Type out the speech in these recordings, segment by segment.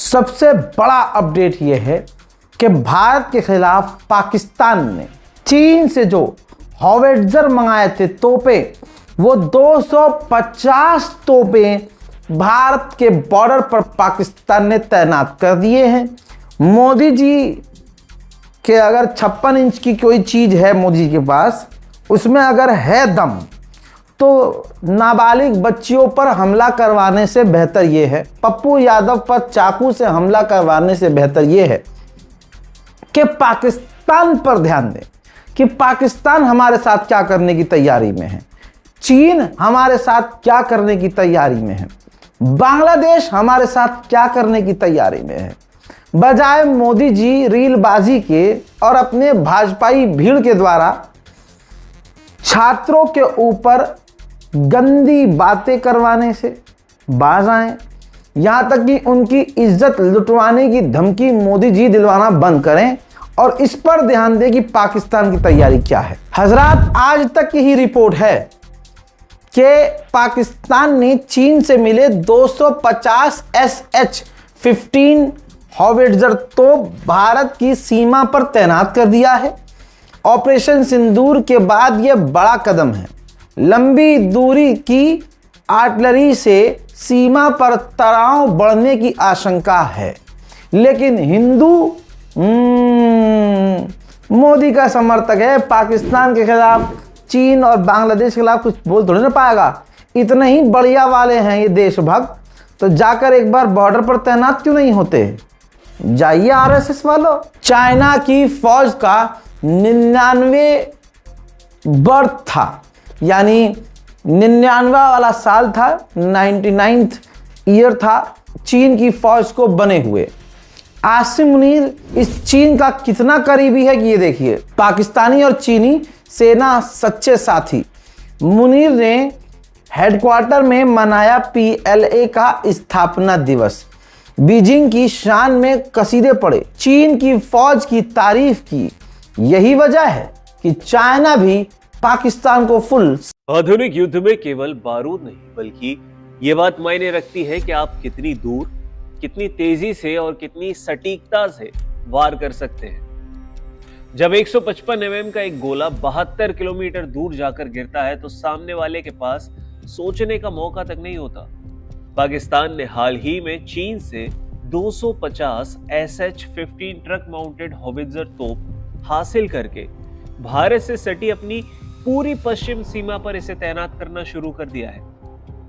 सबसे बड़ा अपडेट यह है कि भारत के खिलाफ पाकिस्तान ने चीन से जो हॉविट्जर मंगाए थे तोपे, वो 250 तोपे भारत के बॉर्डर पर पाकिस्तान ने तैनात कर दिए हैं। मोदी जी के अगर 56 इंच की कोई चीज़ है मोदी जी के पास, उसमें अगर है दम, तो नाबालिग बच्चियों पर हमला करवाने से बेहतर ये है, पप्पू यादव पर चाकू से हमला करवाने से बेहतर ये है कि पाकिस्तान पर ध्यान दें कि पाकिस्तान हमारे साथ क्या करने की तैयारी में है, चीन हमारे साथ क्या करने की तैयारी में है, बांग्लादेश हमारे साथ क्या करने की तैयारी में है। बजाय मोदी जी रीलबाजी के और अपने भाजपाई भीड़ के द्वारा छात्रों के ऊपर गंदी बातें करवाने से बाज आए, यहाँ तक कि उनकी इज्जत लुटवाने की धमकी मोदी जी दिलवाना बंद करें और इस पर ध्यान दें कि पाकिस्तान की तैयारी क्या है। हजरात, आज तक की ही रिपोर्ट है कि पाकिस्तान ने चीन से मिले 250 SH-15 हॉविट्जर तोप भारत की सीमा पर तैनात कर दिया है। ऑपरेशन सिंदूर के बाद यह बड़ा कदम है। लंबी दूरी की आर्टिलरी से सीमा पर तनाव बढ़ने की आशंका है, लेकिन हिंदू मोदी का समर्थक है, पाकिस्तान के खिलाफ, चीन और बांग्लादेश के खिलाफ कुछ बोल थोड़ी ना पाएगा। इतने ही बढ़िया वाले हैं ये देशभक्त, तो जाकर एक बार बॉर्डर पर तैनात क्यों नहीं होते? जाइए आरएसएस वालों। चाइना की फौज का 99 बर्थ था, यानी 99 वाला साल था, 99th ईयर था चीन की फौज को बने हुए। आसिम मुनीर इस चीन का कितना करीबी है कि ये देखिए। पाकिस्तानी और चीनी सेना सच्चे साथी। मुनीर ने हेडक्वार्टर में मनाया PLA का स्थापना दिवस, बीजिंग की शान में कसीदे पढ़े, चीन की फौज की तारीफ की। यही वजह है कि चाइना भी पाकिस्तान को फुल। आधुनिक युद्ध में केवल बारूद नहीं, बल्कि ये बात मायने रखती है कि आप कितनी दूर, कितनी तेजी से और कितनी सटीकता से वार कर सकते हैं। जब 155 mm का एक गोला 72 किलोमीटर दूर जाकर गिरता है, तो सामने वाले के पास सोचने का मौका तक नहीं होता। पाकिस्तान ने हाल ही में चीन से 250 SH-15 ट्रक माउंटेड हॉविट्जर तोप हासिल करके भारत से सटी अपनी पूरी पश्चिम सीमा पर इसे तैनात करना शुरू कर दिया है।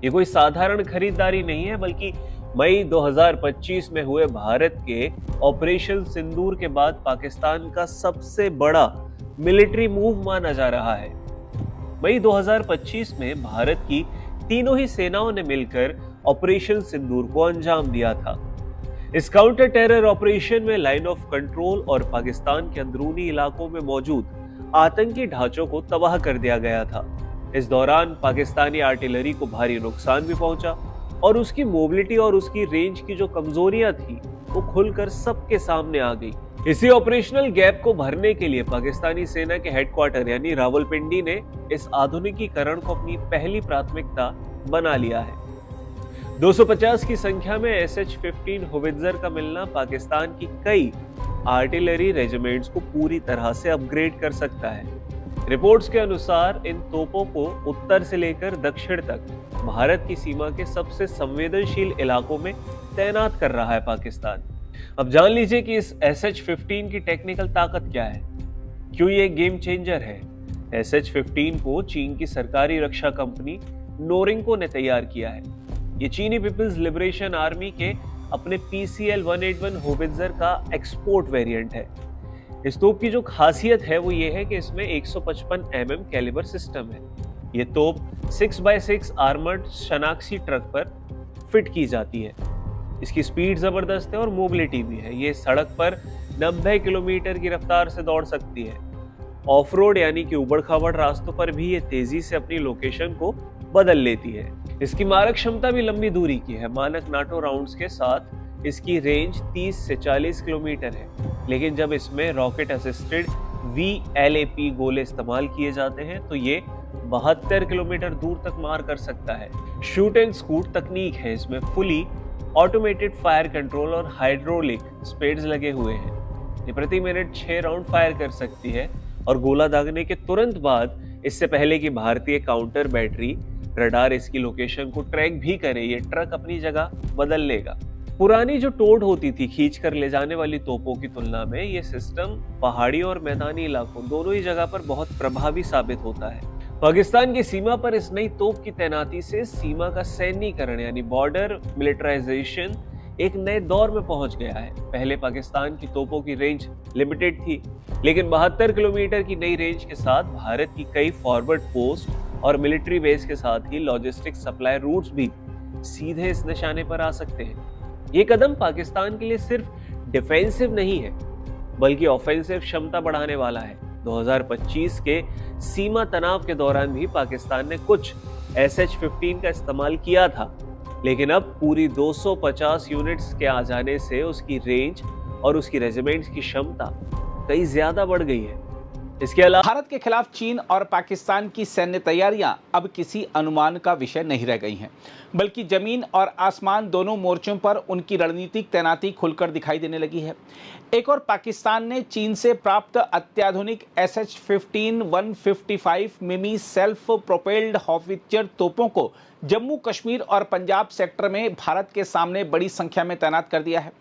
ये कोई साधारण खरीदारी नहीं है, बल्कि मई 2025 में हुए भारत के ऑपरेशन सिंदूर के बाद पाकिस्तान का सबसे बड़ा मिलिट्री मूव माना जा रहा है। मई 2025 में भारत की तीनों ही सेनाओं ने मिलकर ऑपरेशन सिंदूर को अंजाम दिया था। इस काउंटर टेरर ऑपरेशन में लाइन ऑफ कंट्रोल और पाकिस्तान के अंदरूनी इलाकों में मौजूद आतंकी ढांचों को तबाह कर दिया गया था। इस दौरान पाकिस्तानी आर्टिलरी को भारी नुकसान भी पहुंचा और उसकी मोबिलिटी और उसकी रेंज की जो कमजोरियां थी वो खुलकर सबके सामने आ गई। इसी ऑपरेशनल गैप को भरने के लिए पाकिस्तानी सेना के हेडक्वार्टर यानी रावलपिंडी ने इस आधुनिकीकरण को अपनी पहली प्राथमिकता बना लिया है। 250 की संख्या में SH-15 हॉविट्जर का मिलना पाकिस्तान की कई आर्टिलरी रेजिमेंट्स को पूरी तरह से अपग्रेड कर सकता है। रिपोर्ट्स के अनुसार इन तोपों को उत्तर से लेकर दक्षिण तक भारत की सीमा के सबसे संवेदनशील इलाकों में तैनात कर रहा है पाकिस्तान। अब जान लीजिए कि इस SH-15 की टेक्निकल ताकत क्या है, क्यों ये गेम चेंजर है। SH-15 को चीन की सरकारी रक्षा कंपनी नोरिंको ने तैयार किया है। ये चीनी पीपल्स लिबरेशन आर्मी के अपने PCL-181 हॉविट्जर का एक्सपोर्ट वेरिएंट है। इस तोप की जो खासियत है वो ये है कि इसमें 155 mm कैलिबर सिस्टम है। ये तोप 6x6 आर्मर्ड शनाक्सी ट्रक पर फिट की जाती है। इसकी स्पीड जबरदस्त है और मोबिलिटी भी है। ये सड़क पर 90 किलोमीटर की रफ्तार से दौड़ सकती है। ऑफ रोड यानी कि उबड़ खाबड़ रास्तों पर भी ये तेजी से अपनी लोकेशन को बदल लेती है। इसकी मारक क्षमता भी लंबी दूरी की है। मानक नाटो राउंड्स के साथ इसकी रेंज 30 से 40 किलोमीटर है, लेकिन जब इसमें रॉकेट असिस्टेड VLAP गोले इस्तेमाल किए जाते हैं तो ये 72 किलोमीटर दूर तक मार कर सकता है। शूट एंड स्कूट तकनीक है इसमें। फुली ऑटोमेटेड फायर कंट्रोल और हाइड्रोलिक स्पेड्स लगे हुए हैं। ये प्रति मिनट 6 राउंड फायर कर सकती है और गोला दागने के तुरंत बाद, इससे पहले कि भारतीय काउंटर बैटरी रडार इसकी लोकेशन को ट्रैक भी करे, ये ट्रक अपनी जगह बदल लेगा। पुरानी जो टोड होती थी खींच कर ले जाने वाली तोपों की तुलना में ये सिस्टम पहाड़ी और मैदानी इलाकों दोनों ही जगह पर बहुत प्रभावी साबित होता है। पाकिस्तान की सीमा पर इस नई तोप की तैनाती से सीमा का सैन्यीकरण यानी बॉर्डर मिलिटराइजेशन एक नए दौर में पहुंच गया है। पहले पाकिस्तान की तोपों की रेंज लिमिटेड थी, लेकिन 72 किलोमीटर की नई रेंज के साथ भारत की कई फॉरवर्ड पोस्ट और मिलिट्री बेस के साथ ही लॉजिस्टिक सप्लाई रूट्स भी सीधे इस निशाने पर आ सकते हैं। ये कदम पाकिस्तान के लिए सिर्फ डिफेंसिव नहीं है, बल्कि ऑफेंसिव क्षमता बढ़ाने वाला है। 2025 के सीमा तनाव के दौरान भी पाकिस्तान ने कुछ SH-15 का इस्तेमाल किया था, लेकिन अब पूरी 250 यूनिट्स के आ जाने से उसकी रेंज और उसकी रेजिमेंट्स की क्षमता कई ज्यादा बढ़ गई है। इसके अलावा भारत के खिलाफ चीन और पाकिस्तान की सैन्य तैयारियां अब किसी अनुमान का विषय नहीं रह गई हैं, बल्कि जमीन और आसमान दोनों मोर्चों पर उनकी रणनीतिक तैनाती खुलकर दिखाई देने लगी है। एक और पाकिस्तान ने चीन से प्राप्त अत्याधुनिक SH-15 155 मिमी सेल्फ प्रोपेल्ड हॉवित्जर तोपों को जम्मू कश्मीर और पंजाब सेक्टर में भारत के सामने बड़ी संख्या में तैनात कर दिया है।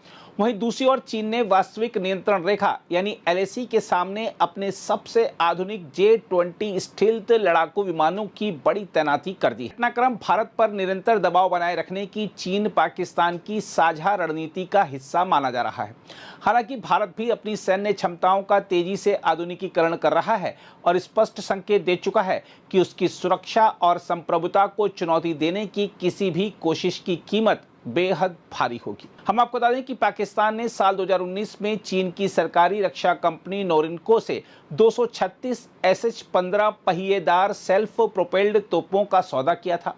वहीं दूसरी ओर चीन ने वास्तविक नियंत्रण रेखा यानी LAC के सामने अपने सबसे आधुनिक J-20 स्टील्थ लड़ाकू विमानों की बड़ी तैनाती कर दी है। घटनाक्रम भारत पर निरंतर दबाव बनाए रखने की चीन पाकिस्तान की साझा रणनीति का हिस्सा माना जा रहा है। हालांकि भारत भी अपनी सैन्य क्षमताओं का तेजी से आधुनिकीकरण कर रहा है और स्पष्ट संकेत दे चुका है कि उसकी सुरक्षा और संप्रभुता को चुनौती देने की किसी भी कोशिश की कीमत बेहद भारी होगी। हम आपको बता दें कि पाकिस्तान ने साल 2019 में चीन की सरकारी रक्षा कंपनी नोरिनको से 236 SH-15 पहिएदार सेल्फ प्रोपेल्ड तोपों का सौदा किया था।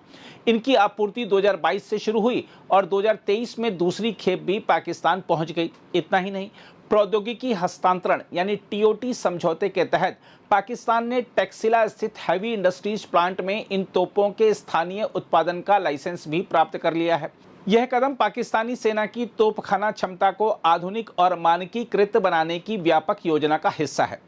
इनकी आपूर्ति 2022 से शुरू हुई और 2023 में दूसरी खेप भी पाकिस्तान पहुंच गई। इतना ही नहीं, प्रौद्योगिकी हस्तांतरण यानी TOT समझौते के तहत पाकिस्तान ने टेक्सिला स्थित हैवी इंडस्ट्रीज प्लांट में इन तोपों के स्थानीय उत्पादन का लाइसेंस भी प्राप्त कर लिया है। यह कदम पाकिस्तानी सेना की तोपखाना क्षमता को आधुनिक और मानकीकृत बनाने की व्यापक योजना का हिस्सा है।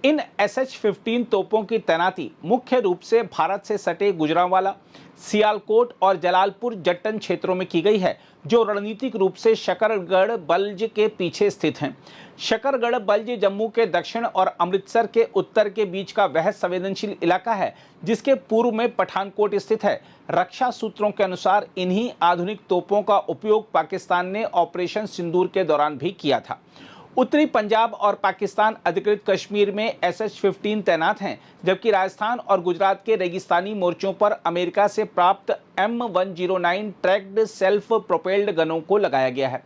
इन SH-15 तोपों की तैनाती मुख्य रूप से भारत से सटे गुजरांवाला, सियालकोट और जलालपुर जट्टन क्षेत्रों में की गई है, जो रणनीतिक रूप से शकरगढ़ बल्ज के पीछे स्थित हैं। शकरगढ़ बल्ज जम्मू के दक्षिण और अमृतसर के उत्तर के बीच का वह संवेदनशील इलाका है जिसके पूर्व में पठानकोट स्थित है। रक्षा सूत्रों के अनुसार इन्हीं आधुनिक तोपों का उपयोग पाकिस्तान ने ऑपरेशन सिंदूर के दौरान भी किया था। उत्तरी पंजाब और पाकिस्तान अधिकृत कश्मीर में SH-15 तैनात हैं, जबकि राजस्थान और गुजरात के रेगिस्तानी मोर्चों पर अमेरिका से प्राप्त M109 ट्रैक्ड सेल्फ प्रोपेल्ड गनों को लगाया गया है।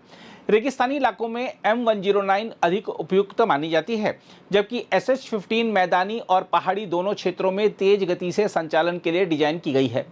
रेगिस्तानी इलाकों में M109 अधिक उपयुक्त मानी जाती है, जबकि SH-15 मैदानी और पहाड़ी दोनों क्षेत्रों में तेज गति से संचालन के लिए डिजाइन की गई है।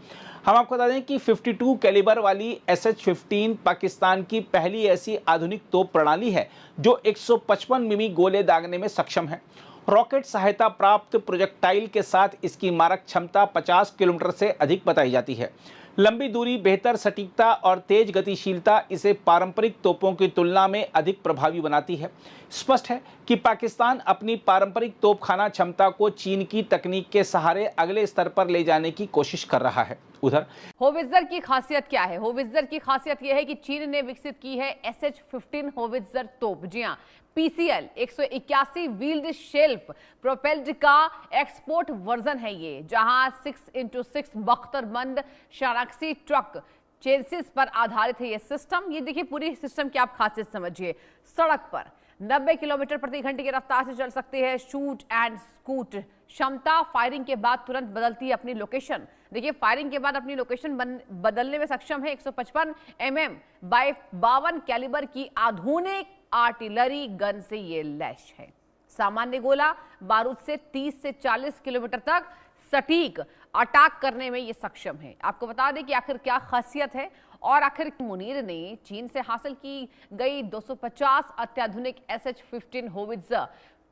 हम आपको बता दें कि 52 कैलिबर वाली SH-15 पाकिस्तान की पहली ऐसी आधुनिक तोप प्रणाली है जो 155 मिमी गोले दागने में सक्षम है। रॉकेट सहायता प्राप्त प्रोजेक्टाइल के साथ इसकी मारक क्षमता 50 किलोमीटर से अधिक बताई जाती है। लंबी दूरी, बेहतर सटीकता और तेज गतिशीलता इसे पारंपरिक तोपों की तुलना में अधिक प्रभावी बनाती है। स्पष्ट है कि पाकिस्तान अपनी पारंपरिक तोपखाना क्षमता को चीन की तकनीक के सहारे अगले स्तर पर ले जाने की कोशिश कर रहा है। उधर होवित्जर की खासियत क्या है? होवित्जर की खासियत यह है कि चीन ने विकसित की है SH-15 होवित्जर तोप। जी हां, PCL 181 व्हील्ड शेल्फ प्रोपेल्ड का एक्सपोर्ट वर्जन है ये, जहां 6x6 बख्तरबंद शाराक्सी ट्रक चेसिस पर आधारित है ये सिस्टम। ये देखिए पूरी सिस्टम की आप खासियत समझिए। सड़क पर 90 किलोमीटर प्रति घंटे की रफ्तार से चल सकती है। शूट एंड स्कूट क्षमता, फायरिंग के बाद तुरंत बदलती है अपनी लोकेशन। देखिए फायरिंग के बाद अपनी लोकेशन बदलने में सक्षम है। 155 mm बाय 52 कैलिबर की आधुनिक आर्टिलरी गन से ये लैश है। सामान्य गोला बारूद से 30 से 40 किलोमीटर तक सटीक अटैक करने में ये सक्षम है। आपको बता दें कि आखिर क्या खासियत है और आखिर मुनीर ने चीन से हासिल की गई 250 अत्याधुनिक SH-15 होवित्जर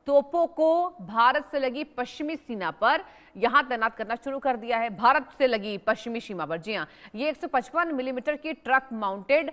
तोपों को भारत से लगी पश्चिमी सीमा पर यहां तैनात करना शुरू कर दिया है। भारत से लगी पश्चिमी सीमा पर, जी हां, ये 155 मिलीमीटर की truck mounted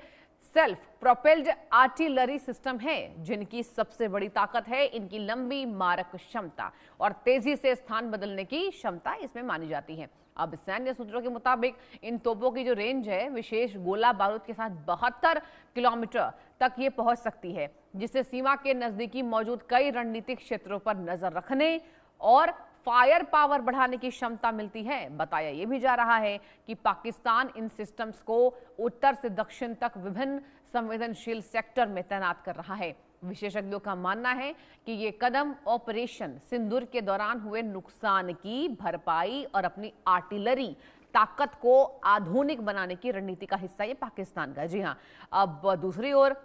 self propelled artillery system है, जिनकी सबसे बड़ी ताकत है इनकी लंबी मारक क्षमता और तेजी से स्थान बदलने की क्षमता इसमें मानी जाती है। अब सैन्य सूत्रों के मुताबिक इन तोपों की जो रेंज है विशेष गोला बारूद के साथ 72 किलोमीटर तक ये पहुंच सकती है, जिससे सीमा के नजदीकी मौजूद कई रणनीतिक क्षेत्रों पर नजर रखने और फायर पावर बढ़ाने की क्षमता मिलती है। बताया यह भी जा रहा है कि पाकिस्तान इन सिस्टम्स को उत्तर से दक्षिण तक विभिन्न संवेदनशील सेक्टर में तैनात कर रहा है। विशेषज्ञों का मानना है कि ये कदम ऑपरेशन सिंदूर के दौरान हुए नुकसान की भरपाई और अपनी आर्टिलरी ताकत को आधुनिक बनाने की रणनीति का हिस्सा ये पाकिस्तान का। जी हाँ, अब दूसरी ओर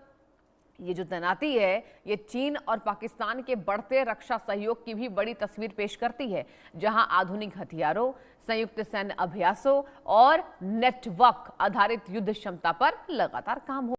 ये जो तैनाती है ये चीन और पाकिस्तान के बढ़ते रक्षा सहयोग की भी बड़ी तस्वीर पेश करती है, जहां आधुनिक हथियारों, संयुक्त सैन्य अभ्यासों और नेटवर्क आधारित युद्ध क्षमता पर लगातार काम हो